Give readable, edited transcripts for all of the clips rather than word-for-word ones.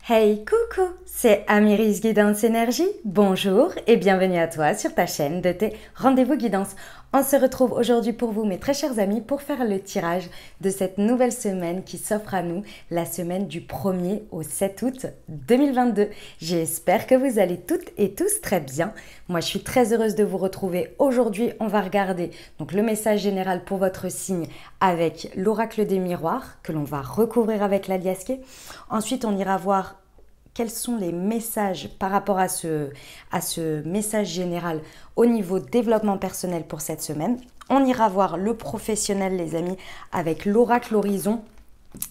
Hey, coucou, c'est Amiris Guidance Énergie. Bonjour et bienvenue à toi sur ta chaîne de tes rendez-vous guidance. On se retrouve aujourd'hui pour vous, mes très chers amis, pour faire le tirage de cette nouvelle semaine qui s'offre à nous, la semaine du 1er au 7 août 2022. J'espère que vous allez toutes et tous très bien. Moi, je suis très heureuse de vous retrouver. Aujourd'hui, on va regarder donc le message général pour votre signe avec l'oracle des miroirs que l'on va recouvrir avec la liasquée. Ensuite, on ira voir quels sont les messages par rapport à ce message général au niveau développement personnel pour cette semaine. On ira voir le professionnel, les amis, avec l'oracle horizon.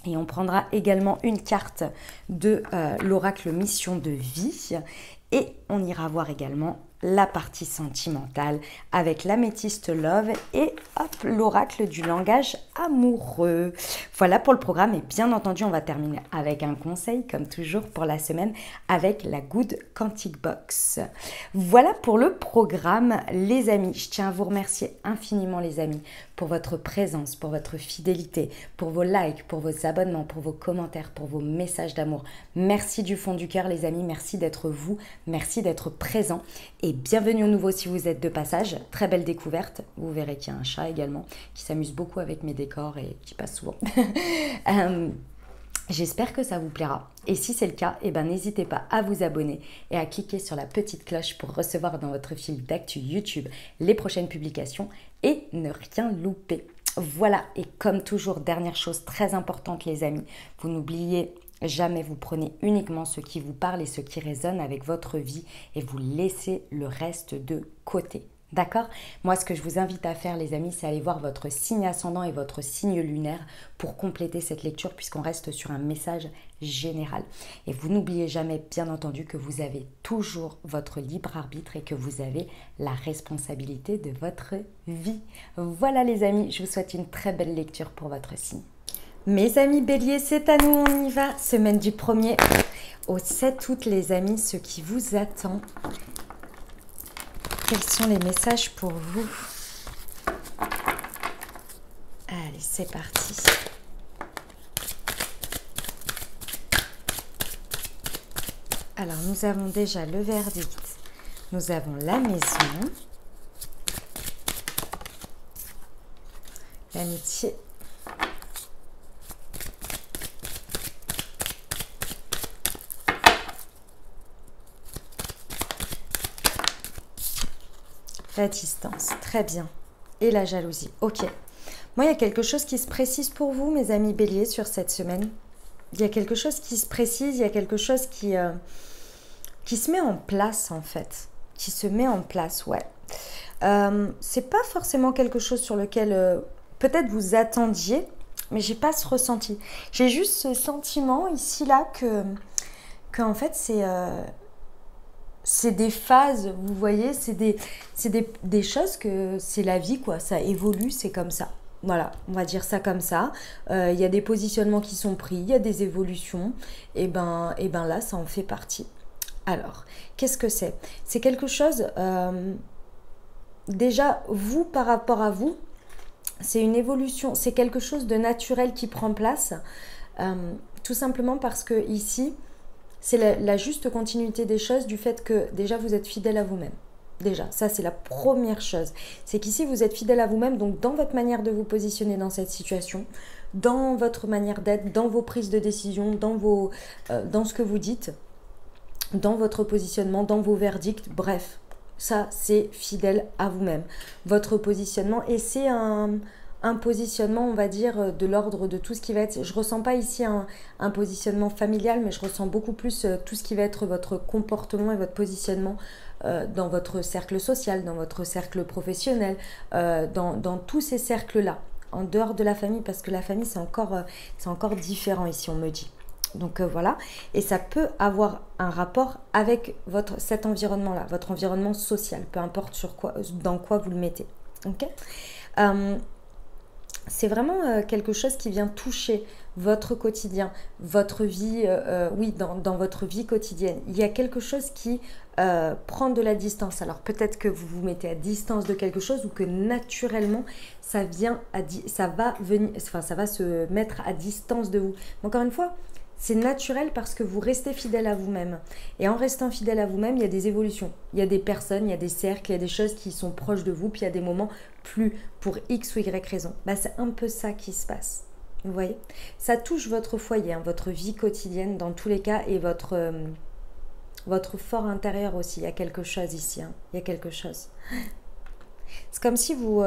Et on prendra également une carte de l'oracle mission de vie. Et on ira voir également la partie sentimentale avec l'améthyste love et hop, l'oracle du langage amoureux. Voilà pour le programme et bien entendu on va terminer avec un conseil comme toujours pour la semaine avec la Good Quantic Box. Voilà pour le programme les amis. Je tiens à vous remercier infiniment les amis pour votre présence, pour votre fidélité, pour vos likes, pour vos abonnements, pour vos commentaires, pour vos messages d'amour. Merci du fond du cœur les amis, merci d'être vous, merci d'être présent et bienvenue au nouveau si vous êtes de passage. Très belle découverte, vous verrez qu'il y a un chat également qui s'amuse beaucoup avec mes décors et qui passe souvent. J'espère que ça vous plaira et si c'est le cas, eh ben, n'hésitez pas à vous abonner et à cliquer sur la petite cloche pour recevoir dans votre fil d'actu YouTube les prochaines publications et ne rien louper. Voilà, et comme toujours, dernière chose très importante les amis, vous n'oubliez jamais, vous prenez uniquement ce qui vous parle et ce qui résonne avec votre vie et vous laissez le reste de côté. D'accord? Moi, ce que je vous invite à faire, les amis, c'est aller voir votre signe ascendant et votre signe lunaire pour compléter cette lecture puisqu'on reste sur un message général. Et vous n'oubliez jamais, bien entendu, que vous avez toujours votre libre arbitre et que vous avez la responsabilité de votre vie. Voilà, les amis, je vous souhaite une très belle lecture pour votre signe. Mes amis béliers, c'est à nous, on y va. Semaine du 1er au 7 août, les amis, ce qui vous attend. Quels sont les messages pour vous? Allez, c'est parti. Alors, nous avons déjà le verdict. Nous avons la maison. L'amitié. La distance, très bien. Et la jalousie, ok. Moi, il y a quelque chose qui se précise pour vous, mes amis béliers, sur cette semaine. Il y a quelque chose qui se précise, il y a quelque chose qui se met en place, en fait. Qui se met en place, ouais. C'est pas forcément quelque chose sur lequel peut-être vous attendiez, mais j'ai pas ce ressenti. J'ai juste ce sentiment ici, là, que en fait, c'est des phases, vous voyez, c'est des choses que c'est la vie, quoi. Ça évolue, c'est comme ça. Voilà, on va dire ça comme ça. Il y a des positionnements qui sont pris, il y a des évolutions. Et ben là, ça en fait partie. Alors, qu'est-ce que c'est? C'est quelque chose, déjà, vous, par rapport à vous, c'est une évolution, c'est quelque chose de naturel qui prend place. Tout simplement parce que ici, c'est la juste continuité des choses du fait que déjà vous êtes fidèle à vous-même. Déjà, ça c'est la première chose. C'est qu'ici vous êtes fidèle à vous-même, donc dans votre manière de vous positionner dans cette situation, dans votre manière d'être, dans vos prises de décision, dans ce que vous dites, dans votre positionnement, dans vos verdicts, bref. Ça c'est fidèle à vous-même. Votre positionnement, et c'est un positionnement, on va dire, de l'ordre de tout ce qui va être... Je ne ressens pas ici un positionnement familial, mais je ressens beaucoup plus tout ce qui va être votre comportement et votre positionnement dans votre cercle social, dans votre cercle professionnel, dans tous ces cercles-là, en dehors de la famille, parce que la famille, c'est encore différent ici, on me dit. Donc voilà, et ça peut avoir un rapport avec cet environnement-là, votre environnement social, peu importe dans quoi vous le mettez. Ok. C'est vraiment quelque chose qui vient toucher votre quotidien, votre vie, oui, dans votre vie quotidienne. Il y a quelque chose qui prend de la distance. Alors peut-être que vous vous mettez à distance de quelque chose ou que naturellement, ça va se mettre à distance de vous. Mais encore une fois, C'est naturel parce que vous restez fidèle à vous-même. Et en restant fidèle à vous-même, il y a des évolutions. Il y a des personnes, il y a des cercles, il y a des choses qui sont proches de vous, puis il y a des moments plus pour X ou Y raison. Bah, c'est un peu ça qui se passe. Vous voyez? Ça touche votre foyer, hein, votre vie quotidienne dans tous les cas et votre fort intérieur aussi. Il y a quelque chose ici. Hein. Il y a quelque chose. C'est comme si vous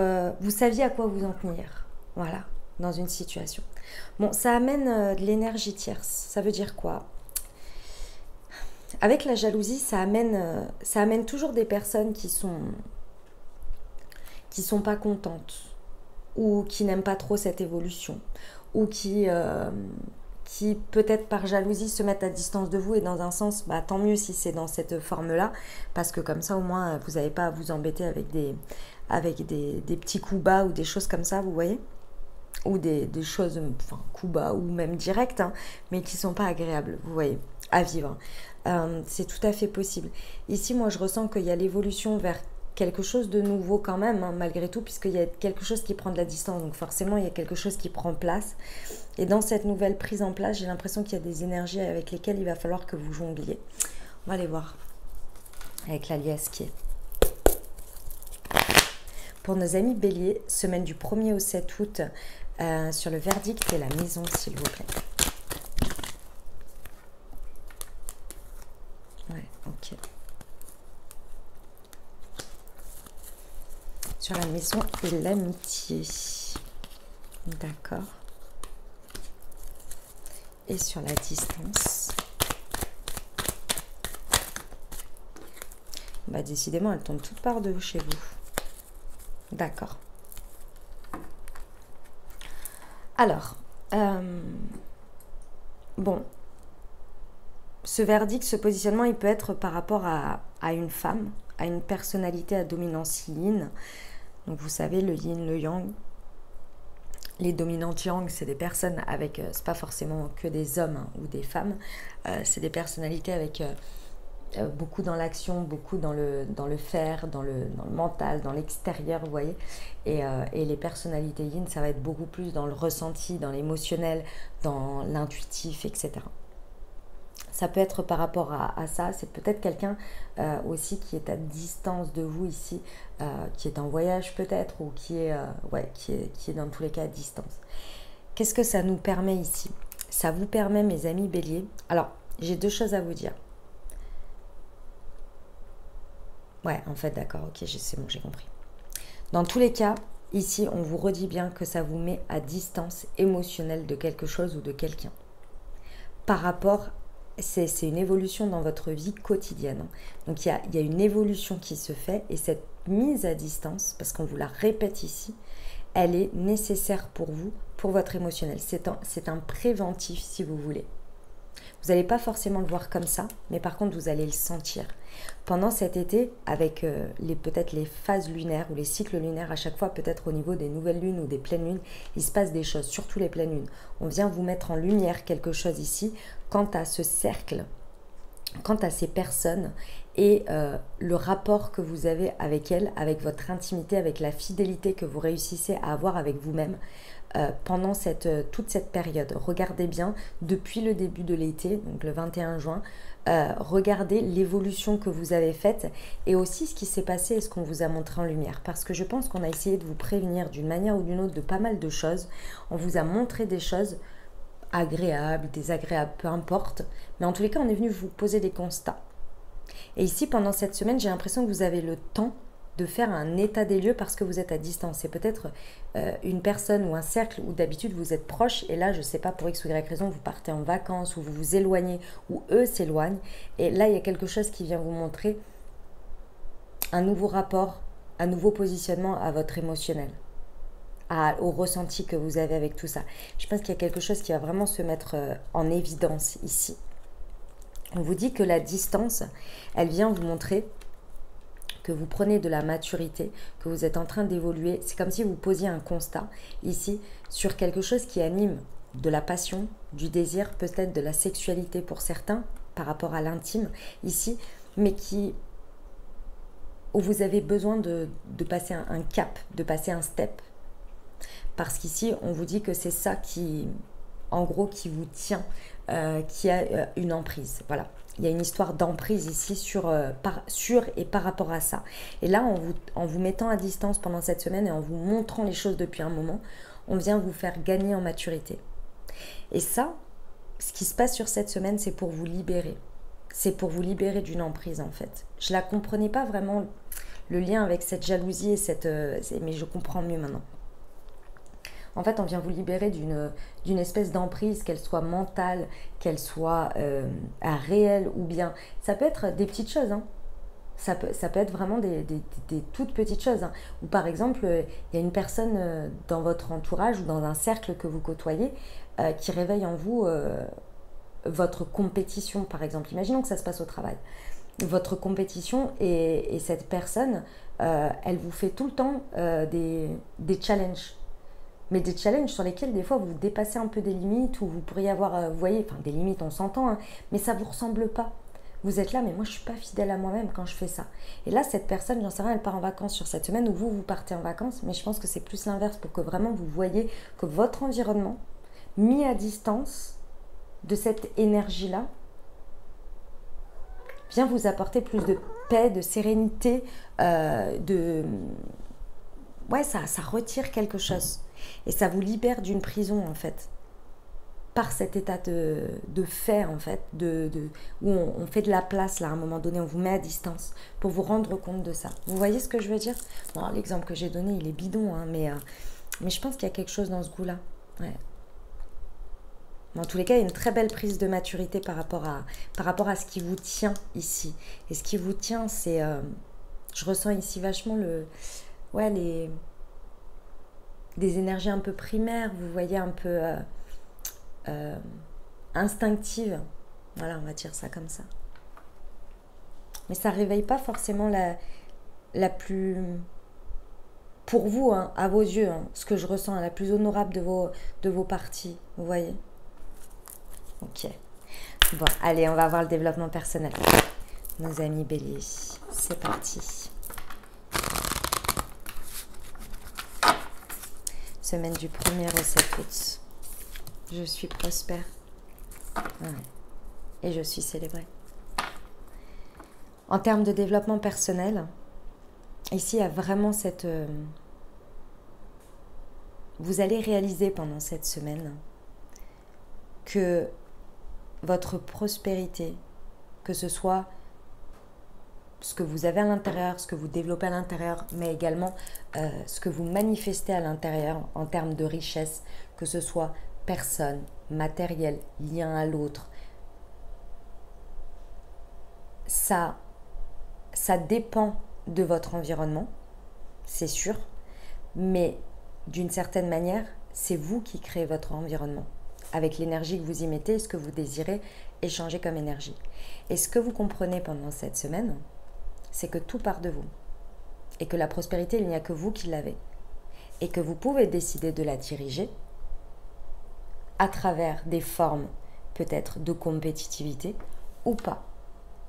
saviez à quoi vous en tenir. Voilà, dans une situation. Bon, ça amène de l'énergie tierce. Ça veut dire quoi? Avec la jalousie, ça amène toujours des personnes qui sont pas contentes ou qui n'aiment pas trop cette évolution ou qui peut-être par jalousie se mettent à distance de vous et dans un sens, bah, tant mieux si c'est dans cette forme-là parce que comme ça au moins vous n'avez pas à vous embêter avec des petits coups bas ou des choses comme ça, vous voyez, ou des choses, enfin coups bas ou même directs, hein, mais qui sont pas agréables, vous voyez, à vivre. C'est tout à fait possible. Ici, moi, je ressens qu'il y a l'évolution vers quelque chose de nouveau quand même, hein, malgré tout, puisqu'il y a quelque chose qui prend de la distance, donc forcément, il y a quelque chose qui prend place. Et dans cette nouvelle prise en place, j'ai l'impression qu'il y a des énergies avec lesquelles il va falloir que vous jongliez. On va aller voir avec la liesse qui est. Pour nos amis béliers, semaine du 1er au 7 août, sur le verdict et la maison, s'il vous plaît. Ouais, ok. Sur la maison et l'amitié. D'accord. Et sur la distance. Bah, décidément, elles tombent toutes par deux chez vous. D'accord. Alors, bon, ce verdict, ce positionnement, il peut être par rapport à une femme, à une personnalité à dominance yin. Donc vous savez, le yin, le yang. Les dominantes yang, c'est des personnes avec, c'est pas forcément que des hommes hein, ou des femmes, c'est des personnalités avec beaucoup dans l'action, beaucoup dans le faire, dans le mental, dans l'extérieur, vous voyez. Et les personnalités yin, ça va être beaucoup plus dans le ressenti, dans l'émotionnel, dans l'intuitif, etc. Ça peut être par rapport à ça, c'est peut-être quelqu'un aussi qui est à distance de vous ici, qui est en voyage peut-être, ou qui est dans tous les cas à distance. Qu'est-ce que ça nous permet ici? Ça vous permet, mes amis béliers, alors j'ai deux choses à vous dire. Ouais, en fait, d'accord, ok, c'est bon, j'ai compris. Dans tous les cas, ici, on vous redit bien que ça vous met à distance émotionnelle de quelque chose ou de quelqu'un. Par rapport, c'est une évolution dans votre vie quotidienne. Donc, il y a une évolution qui se fait et cette mise à distance, parce qu'on vous la répète ici, elle est nécessaire pour vous, pour votre émotionnel. C'est un préventif, si vous voulez. Vous n'allez pas forcément le voir comme ça, mais par contre, vous allez le sentir. Pendant cet été, avec peut-être les phases lunaires ou les cycles lunaires, à chaque fois, peut-être au niveau des nouvelles lunes ou des pleines lunes, il se passe des choses, surtout les pleines lunes. On vient vous mettre en lumière quelque chose ici, quant à ce cercle, quant à ces personnes et le rapport que vous avez avec elles, avec votre intimité, avec la fidélité que vous réussissez à avoir avec vous-même. Pendant toute cette période. Regardez bien, depuis le début de l'été, donc le 21 juin, regardez l'évolution que vous avez faite et aussi ce qui s'est passé et ce qu'on vous a montré en lumière. Parce que je pense qu'on a essayé de vous prévenir d'une manière ou d'une autre de pas mal de choses. On vous a montré des choses agréables, désagréables, peu importe. Mais en tous les cas, on est venu vous poser des constats. Et ici, pendant cette semaine, j'ai l'impression que vous avez le temps de faire un état des lieux parce que vous êtes à distance. C'est peut-être une personne ou un cercle où d'habitude vous êtes proche et là, je ne sais pas, pour X ou Y raison, vous partez en vacances ou vous vous éloignez ou eux s'éloignent. Et là, il y a quelque chose qui vient vous montrer un nouveau rapport, un nouveau positionnement à votre émotionnel, au ressenti que vous avez avec tout ça. Je pense qu'il y a quelque chose qui va vraiment se mettre en évidence ici. On vous dit que la distance, elle vient vous montrer que vous prenez de la maturité, que vous êtes en train d'évoluer. C'est comme si vous posiez un constat ici sur quelque chose qui anime de la passion, du désir, peut-être de la sexualité pour certains par rapport à l'intime ici, mais où vous avez besoin de passer un cap, de passer un step. Parce qu'ici, on vous dit que c'est ça qui en gros qui vous tient, qui a une emprise. Voilà. Il y a une histoire d'emprise ici sur et par rapport à ça. Et là, en vous mettant à distance pendant cette semaine et en vous montrant les choses depuis un moment, on vient vous faire gagner en maturité. Et ça, ce qui se passe sur cette semaine, c'est pour vous libérer. C'est pour vous libérer d'une emprise en fait. Je ne la comprenais pas vraiment, le lien avec cette jalousie et mais je comprends mieux maintenant. En fait, on vient vous libérer d'une espèce d'emprise, qu'elle soit mentale, qu'elle soit réelle ou bien... Ça peut être des petites choses, hein. Ça peut être vraiment des toutes petites choses. Hein. Ou par exemple, il y a une personne dans votre entourage ou dans un cercle que vous côtoyez qui réveille en vous votre compétition, par exemple. Imaginons que ça se passe au travail. Votre compétition et cette personne, elle vous fait tout le temps des challenges. Mais des challenges sur lesquels des fois vous dépassez un peu des limites ou vous pourriez avoir, vous voyez, enfin des limites on s'entend, hein, mais ça ne vous ressemble pas. Vous êtes là, mais moi je ne suis pas fidèle à moi-même quand je fais ça. Et là, cette personne, j'en sais rien, elle part en vacances sur cette semaine ou vous partez en vacances, mais je pense que c'est plus l'inverse pour que vraiment vous voyez que votre environnement, mis à distance de cette énergie-là, vient vous apporter plus de paix, de sérénité, ouais, ça retire quelque chose. Et ça vous libère d'une prison, en fait. Par cet état de fait, en fait, où on fait de la place, là, à un moment donné, on vous met à distance pour vous rendre compte de ça. Vous voyez ce que je veux dire? Bon, l'exemple que j'ai donné, il est bidon, hein, mais je pense qu'il y a quelque chose dans ce goût-là. Ouais. Mais en tous les cas, il y a une très belle prise de maturité par rapport à ce qui vous tient ici. Et ce qui vous tient, c'est... je ressens ici vachement des énergies un peu primaires, vous voyez, un peu instinctives. Voilà, on va dire ça comme ça. Mais ça ne réveille pas forcément la plus... Pour vous, hein, à vos yeux, hein, ce que je ressens, la plus honorable de vos parties, vous voyez. Ok. Bon, allez, on va voir le développement personnel. Nos amis béliers, c'est parti. Semaine du 1er au 7 août. Je suis prospère. Ouais. Et je suis célébrée. En termes de développement personnel, ici, il y a vraiment cette... vous allez réaliser pendant cette semaine que votre prospérité, que ce soit ce que vous avez à l'intérieur, ce que vous développez à l'intérieur, mais également ce que vous manifestez à l'intérieur en termes de richesse, que ce soit personne, matériel, lien à l'autre, ça dépend de votre environnement, c'est sûr, mais d'une certaine manière, c'est vous qui créez votre environnement avec l'énergie que vous y mettez et ce que vous désirez échanger comme énergie. Et ce que vous comprenez pendant cette semaine, c'est que tout part de vous et que la prospérité, il n'y a que vous qui l'avez et que vous pouvez décider de la diriger à travers des formes peut-être de compétitivité ou pas.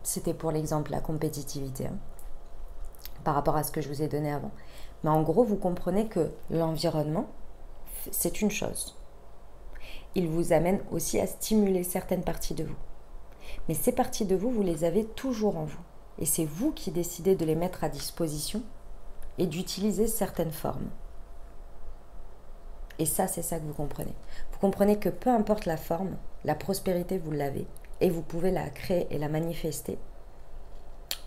C'était pour l'exemple la compétitivité, hein, par rapport à ce que je vous ai donné avant. Mais en gros, vous comprenez que l'environnement, c'est une chose. Il vous amène aussi à stimuler certaines parties de vous. Mais ces parties de vous, vous les avez toujours en vous. Et c'est vous qui décidez de les mettre à disposition et d'utiliser certaines formes. Et ça, c'est ça que vous comprenez. Vous comprenez que peu importe la forme, la prospérité, vous l'avez. Et vous pouvez la créer et la manifester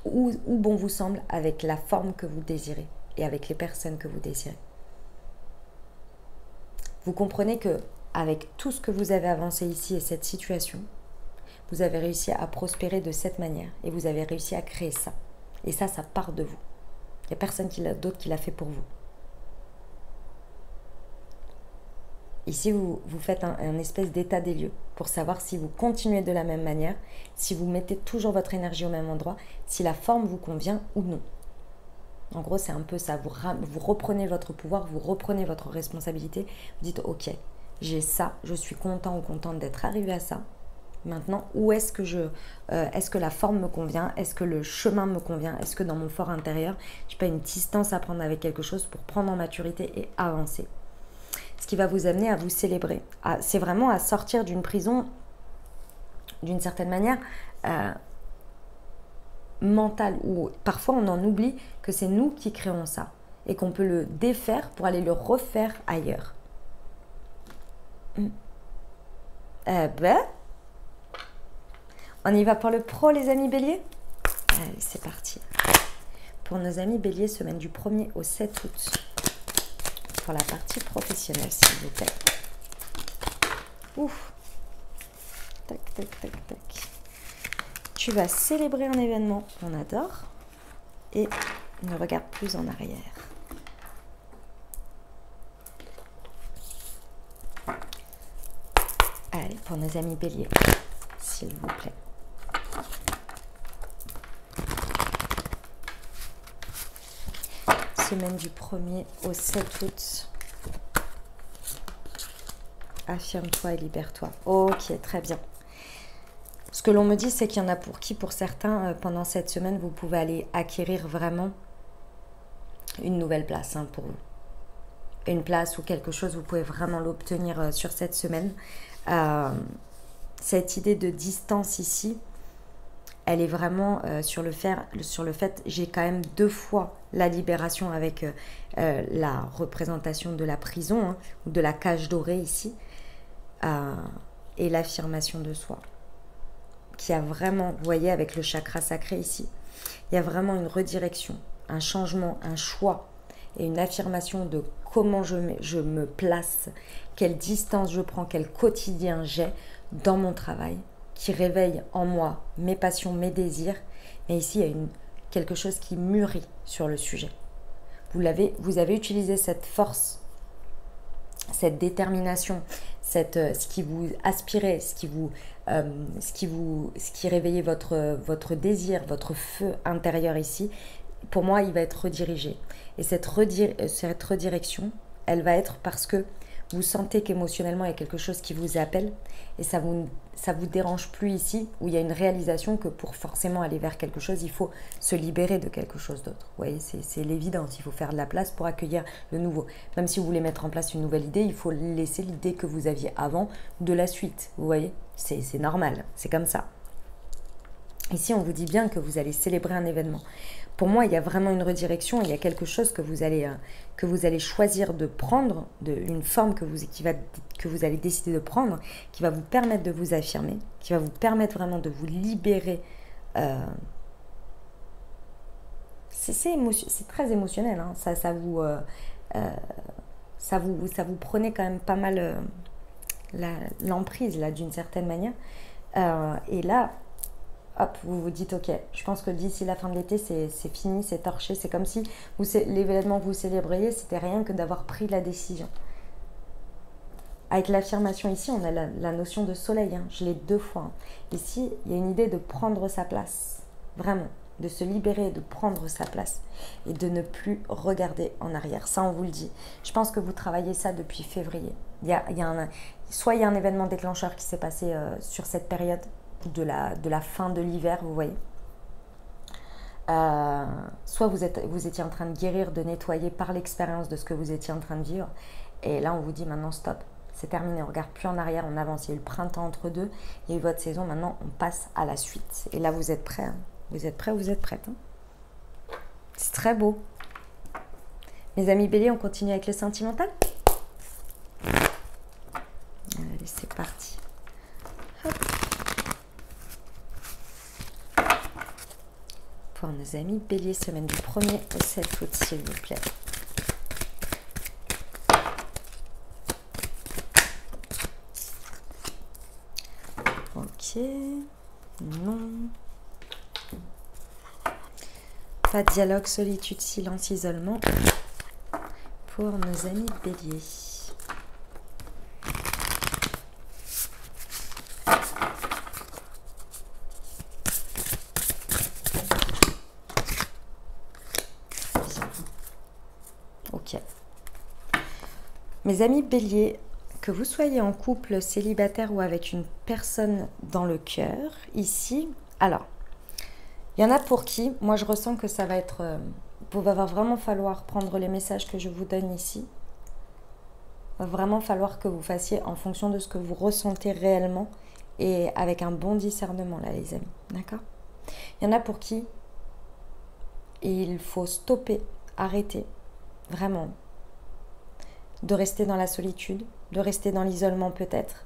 où bon vous semble avec la forme que vous désirez et avec les personnes que vous désirez. Vous comprenez que avec tout ce que vous avez avancé ici et cette situation, vous avez réussi à prospérer de cette manière et vous avez réussi à créer ça. Et ça part de vous. Il n'y a personne d'autre qui l'a fait pour vous. Ici, vous faites un espèce d'état des lieux pour savoir si vous continuez de la même manière, si vous mettez toujours votre énergie au même endroit, si la forme vous convient ou non. En gros, c'est un peu ça. Vous reprenez votre pouvoir, vous reprenez votre responsabilité. Vous dites, ok, j'ai ça, je suis content ou contente d'être arrivé à ça. Maintenant, où est-ce que la forme me convient? Est-ce que le chemin me convient? Est-ce que dans mon fort intérieur, je n'ai pas une distance à prendre avec quelque chose pour prendre en maturité et avancer? ce qui va vous amener à vous célébrer. C'est vraiment à sortir d'une prison, d'une certaine manière, mentale, où parfois on en oublie que c'est nous qui créons ça et qu'on peut le défaire pour aller le refaire ailleurs. Ben, on y va pour le pro, les amis béliers? Allez, c'est parti. Pour nos amis béliers, semaine du 1er au 7 août. Pour la partie professionnelle, s'il vous plaît. Ouf. Tac, tac, tac, tac. Tu vas célébrer un événement qu'on adore et ne regarde plus en arrière. Allez, pour nos amis béliers, s'il vous plaît. Semaine du 1er au 7 août. Affirme-toi et libère-toi. Ok, très bien. Ce que l'on me dit, c'est qu'il y en a pour certains, pendant cette semaine, vous pouvez aller acquérir vraiment une nouvelle place pour vous. Une place ou quelque chose, vous pouvez vraiment l'obtenir sur cette semaine. Cette idée de distance ici, elle est vraiment sur le fait, j'ai quand même 2 fois la libération avec la représentation de la prison, ou de la cage dorée ici, et l'affirmation de soi. Qui a vraiment, vous voyez, avec le chakra sacré ici, il y a vraiment une redirection, un changement, un choix et une affirmation de comment je me place, quelle distance je prends, quel quotidien j'ai dans mon travail, qui réveille en moi mes passions, mes désirs. Mais ici, il y a quelque chose qui mûrit sur le sujet. Vous avez utilisé cette force, cette détermination, ce qui vous aspirait, ce qui réveillait votre désir, votre feu intérieur ici. Pour moi, il va être redirigé. Et cette redirection, elle va être parce que vous sentez qu'émotionnellement, il y a quelque chose qui vous appelle et ça vous dérange plus ici, où il y a une réalisation que pour forcément aller vers quelque chose, il faut se libérer de quelque chose d'autre. Vous voyez, c'est l'évidence, il faut faire de la place pour accueillir le nouveau. Même si vous voulez mettre en place une nouvelle idée, il faut laisser l'idée que vous aviez avant de la suite. Vous voyez, c'est normal, c'est comme ça. Ici, on vous dit bien que vous allez célébrer un événement. Pour moi, il y a vraiment une redirection, il y a quelque chose que vous allez choisir de prendre, une forme que vous allez décider de prendre, qui va vous permettre de vous affirmer, qui va vous permettre vraiment de vous libérer. C'est très émotionnel, hein. Ça vous prenez quand même pas mal l'emprise là, d'une certaine manière. Et là, hop, vous vous dites, ok, je pense que d'ici la fin de l'été, c'est fini, c'est torché. C'est comme si l'événement que vous célébriez, c'était rien que d'avoir pris la décision. Avec l'affirmation ici, on a la notion de soleil, hein. Je l'ai 2 fois. Ici, il y a une idée de prendre sa place, vraiment, de se libérer, de prendre sa place et de ne plus regarder en arrière. Ça, on vous le dit. Je pense que vous travaillez ça depuis février. Soit il y a un événement déclencheur qui s'est passé sur cette période, de la fin de l'hiver, vous voyez. Soit vous étiez en train de guérir, de nettoyer par l'expérience de ce que vous étiez en train de vivre. Et là, on vous dit maintenant, stop, c'est terminé, on ne regarde plus en arrière, on avance. Il y a eu le printemps entre deux, il y a eu votre saison, maintenant on passe à la suite. Et là, vous êtes prêts, hein. Vous êtes prêts, vous êtes prêtes, hein. C'est très beau. Mes amis béliers, on continue avec le sentimental. Allez, c'est parti. Hop. Pour nos amis béliers, semaine du 1er au 7 août, s'il vous plaît. Ok. Non. Pas de dialogue, solitude, silence, isolement. Pour nos amis béliers. Ok. Mes amis béliers, que vous soyez en couple, célibataire ou avec une personne dans le cœur, ici, alors, il y en a pour qui, moi je ressens que ça va être, va vraiment falloir prendre les messages que je vous donne ici Va vraiment falloir que vous fassiez en fonction de ce que vous ressentez réellement et avec un bon discernement là les amis, d'accord? Il y en a pour qui il faut stopper, arrêter, vraiment, de rester dans la solitude, de rester dans l'isolement peut-être,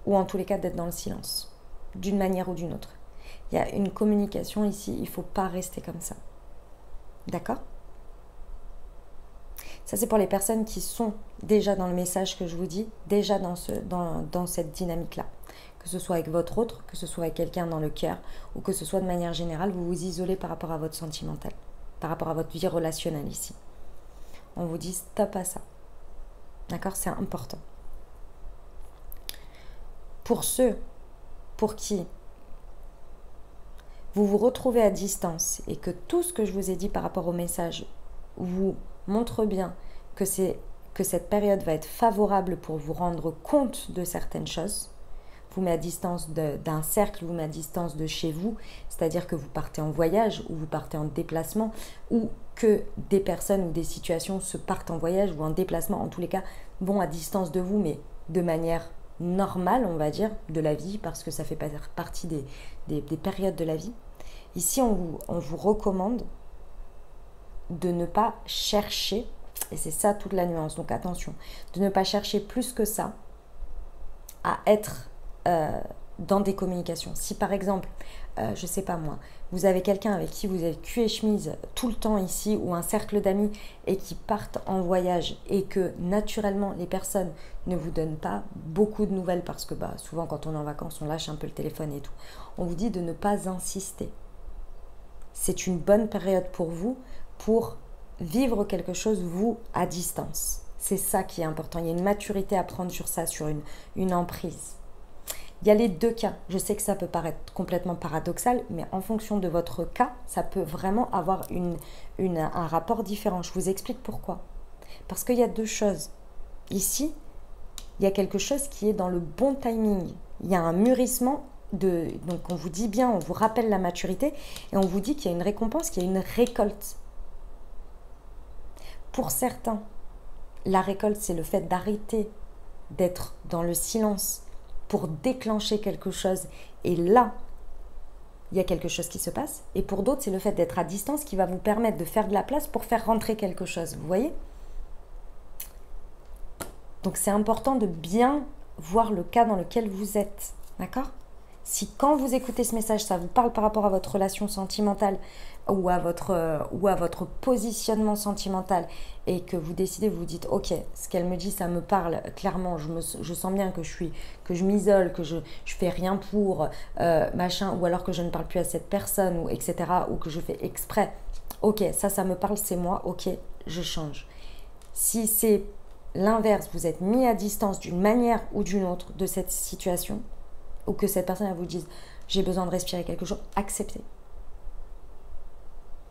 ou en tous les cas d'être dans le silence, d'une manière ou d'une autre. Il y a une communication ici, il ne faut pas rester comme ça. D'accord? Ça, c'est pour les personnes qui sont déjà dans le message que je vous dis, déjà dans cette dynamique-là. Que ce soit avec votre autre, que ce soit avec quelqu'un dans le cœur, ou que ce soit de manière générale, vous vous isolez par rapport à votre sentimental, par rapport à votre vie relationnelle ici. On vous dit stop à ça. D'accord? C'est important. Pour ceux pour qui vous vous retrouvez à distance et que tout ce que je vous ai dit par rapport au message vous montre bien que cette période va être favorable pour vous rendre compte de certaines choses, vous met à distance d'un cercle, vous met à distance de chez vous, c'est-à-dire que vous partez en voyage ou vous partez en déplacement ou que des personnes ou des situations se partent en voyage ou en déplacement, en tous les cas, vont à distance de vous, mais de manière normale, on va dire, de la vie, parce que ça fait partie des périodes de la vie. Ici, on vous recommande de ne pas chercher, et c'est ça toute la nuance, donc attention, de ne pas chercher plus que ça à être dans des communications. Si par exemple, je sais pas moi, vous avez quelqu'un avec qui vous êtes cul et chemise tout le temps ici, ou un cercle d'amis et qui partent en voyage et que naturellement les personnes ne vous donnent pas beaucoup de nouvelles parce que souvent quand on est en vacances on lâche un peu le téléphone et tout, on vous dit de ne pas insister. C'est une bonne période pour vous pour vivre quelque chose vous à distance. C'est ça qui est important. Il y a une maturité à prendre sur ça, sur une emprise. Il y a les deux cas. Je sais que ça peut paraître complètement paradoxal, mais en fonction de votre cas, ça peut vraiment avoir un rapport différent. Je vous explique pourquoi. Parce qu'il y a deux choses. Ici, il y a quelque chose qui est dans le bon timing. Il y a un mûrissement. Donc on vous dit bien, on vous rappelle la maturité et on vous dit qu'il y a une récompense, qu'il y a une récolte. Pour certains, la récolte, c'est le fait d'arrêter d'être dans le silence pour déclencher quelque chose. Et là, il y a quelque chose qui se passe. Et pour d'autres, c'est le fait d'être à distance qui va vous permettre de faire de la place pour faire rentrer quelque chose. Vous voyez? Donc, c'est important de bien voir le cas dans lequel vous êtes. D'accord? Si quand vous écoutez ce message, ça vous parle par rapport à votre relation sentimentale ou à votre positionnement sentimental et que vous décidez, vous dites ok, ce qu'elle me dit ça me parle clairement, je sens bien que je m'isole, que je fais rien pour machin, ou alors que je ne parle plus à cette personne, ou etc., ou que je fais exprès, ok, ça me parle, c'est moi, ok, je change. Si c'est l'inverse, vous êtes mis à distance d'une manière ou d'une autre de cette situation, ou que cette personne elle vous dise j'ai besoin de respirer quelque chose, acceptez.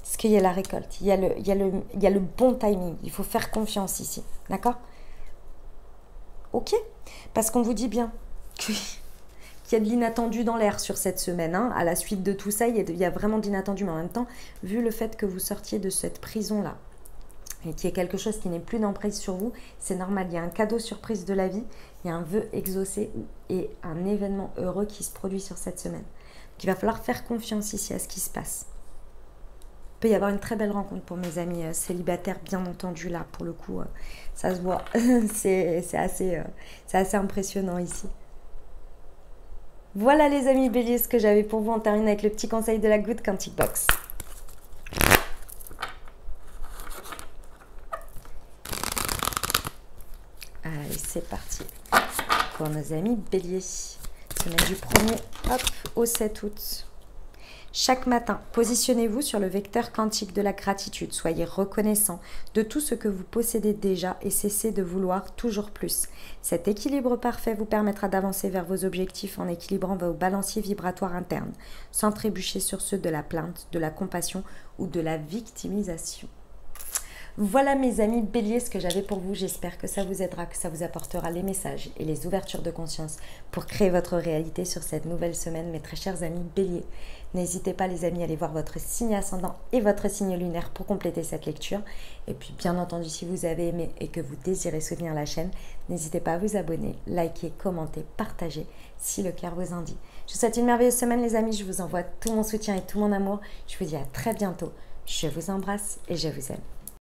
Parce qu'il y a la récolte, il y a le bon timing, il faut faire confiance ici, d'accord? Ok? Parce qu'on vous dit bien qu'il y a de l'inattendu dans l'air sur cette semaine, hein. À la suite de tout ça, il y a vraiment de l'inattendu, mais en même temps, vu le fait que vous sortiez de cette prison-là, et qu'il y ait quelque chose qui n'est plus d'emprise sur vous, c'est normal, il y a un cadeau surprise de la vie, il y a un vœu exaucé et un événement heureux qui se produit sur cette semaine. Donc il va falloir faire confiance ici à ce qui se passe. Il peut y avoir une très belle rencontre pour mes amis célibataires, bien entendu, là, pour le coup, ça se voit. c'est assez impressionnant ici. Voilà les amis béliers, ce que j'avais pour vous. On termine avec le petit conseil de la Good Quantic Box. Allez, c'est parti pour nos amis béliers. Semaine du 1er au 7 août. Chaque matin, positionnez-vous sur le vecteur quantique de la gratitude. Soyez reconnaissant de tout ce que vous possédez déjà et cessez de vouloir toujours plus. Cet équilibre parfait vous permettra d'avancer vers vos objectifs en équilibrant vos balanciers vibratoires internes, sans trébucher sur ceux de la plainte, de la compassion ou de la victimisation. Voilà mes amis Bélier, ce que j'avais pour vous. J'espère que ça vous aidera, que ça vous apportera les messages et les ouvertures de conscience pour créer votre réalité sur cette nouvelle semaine, mes très chers amis Bélier. N'hésitez pas les amis à aller voir votre signe ascendant et votre signe lunaire pour compléter cette lecture. Et puis bien entendu, si vous avez aimé et que vous désirez soutenir la chaîne, n'hésitez pas à vous abonner, liker, commenter, partager si le cœur vous en dit. Je vous souhaite une merveilleuse semaine les amis, je vous envoie tout mon soutien et tout mon amour. Je vous dis à très bientôt. Je vous embrasse et je vous aime.